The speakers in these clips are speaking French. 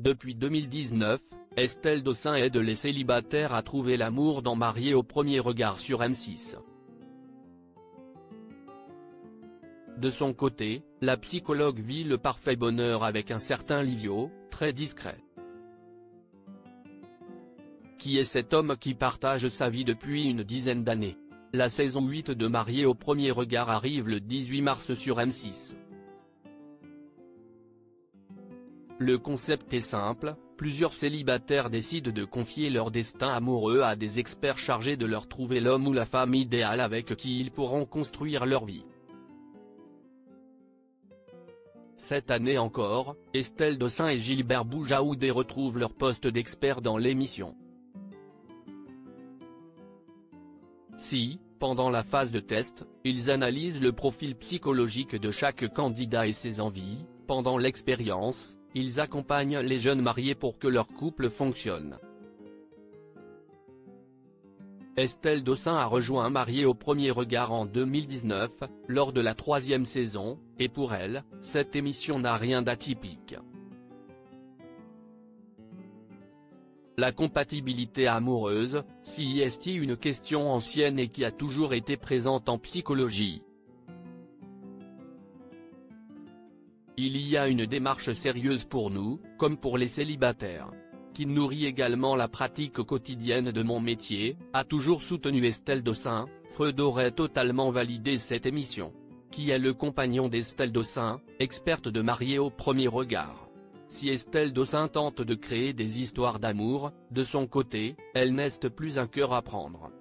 Depuis 2019, Estelle Dossin aide les célibataires à trouver l'amour dans Mariés au premier regard sur M6. De son côté, la psychologue vit le parfait bonheur avec un certain Livio, très discret. Qui est cet homme qui partage sa vie depuis une dizaine d'années? La saison 8 de Mariés au premier regard arrive le 18 mars sur M6. Le concept est simple, plusieurs célibataires décident de confier leur destin amoureux à des experts chargés de leur trouver l'homme ou la femme idéale avec qui ils pourront construire leur vie. Cette année encore, Estelle Dossin et Gilbert Boujaoudé retrouvent leur poste d'expert dans l'émission. Si, pendant la phase de test, ils analysent le profil psychologique de chaque candidat et ses envies, pendant l'expérience, ils accompagnent les jeunes mariés pour que leur couple fonctionne. Estelle Dossin a rejoint Mariés au premier regard en 2019, lors de la 3e saison, et pour elle, cette émission n'a rien d'atypique. La compatibilité amoureuse, si est une question ancienne et qui a toujours été présente en psychologie. Il y a une démarche sérieuse pour nous, comme pour les célibataires, qui nourrit également la pratique quotidienne de mon métier, a toujours soutenu Estelle Dossin. Freud aurait totalement validé cette émission. Qui est le compagnon d'Estelle Dossin, experte de Mariés au premier regard? Si Estelle Dossin tente de créer des histoires d'amour, de son côté, elle n'est plus un cœur à prendre.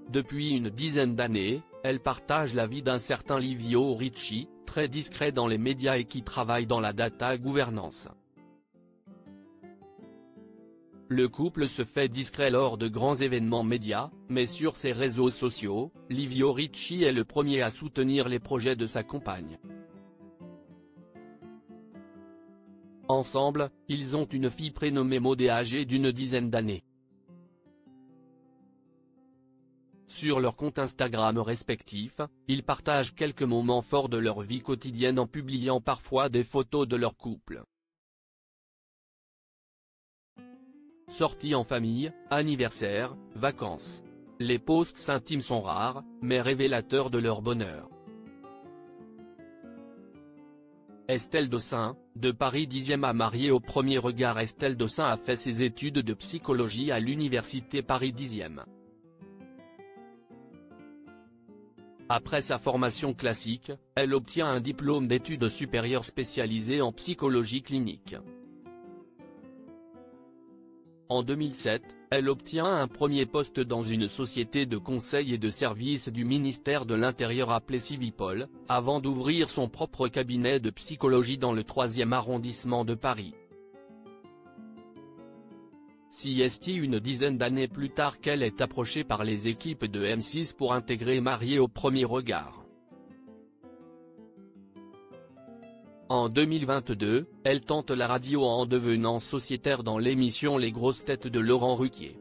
Depuis une dizaine d'années, elle partage la vie d'un certain Livio Ricci, très discret dans les médias et qui travaille dans la data gouvernance. Le couple se fait discret lors de grands événements médias, mais sur ses réseaux sociaux, Livio Ricci est le premier à soutenir les projets de sa compagne. Ensemble, ils ont une fille prénommée Maud âgée d'une dizaine d'années. Sur leurs comptes Instagram respectifs, ils partagent quelques moments forts de leur vie quotidienne en publiant parfois des photos de leur couple. Sorties en famille, anniversaires, vacances. Les posts intimes sont rares, mais révélateurs de leur bonheur. Estelle Dossin, de Paris 10e à Mariés au premier regard. Estelle Dossin a fait ses études de psychologie à l'université Paris 10e. Après sa formation classique, elle obtient un diplôme d'études supérieures spécialisé en psychologie clinique. En 2007, elle obtient un premier poste dans une société de conseil et de services du ministère de l'Intérieur appelée Civipol, avant d'ouvrir son propre cabinet de psychologie dans le 3e arrondissement de Paris. Si est une dizaine d'années plus tard qu'elle est approchée par les équipes de M6 pour intégrer Mariés au premier regard. En 2022, elle tente la radio en devenant sociétaire dans l'émission Les grosses têtes de Laurent Ruquier.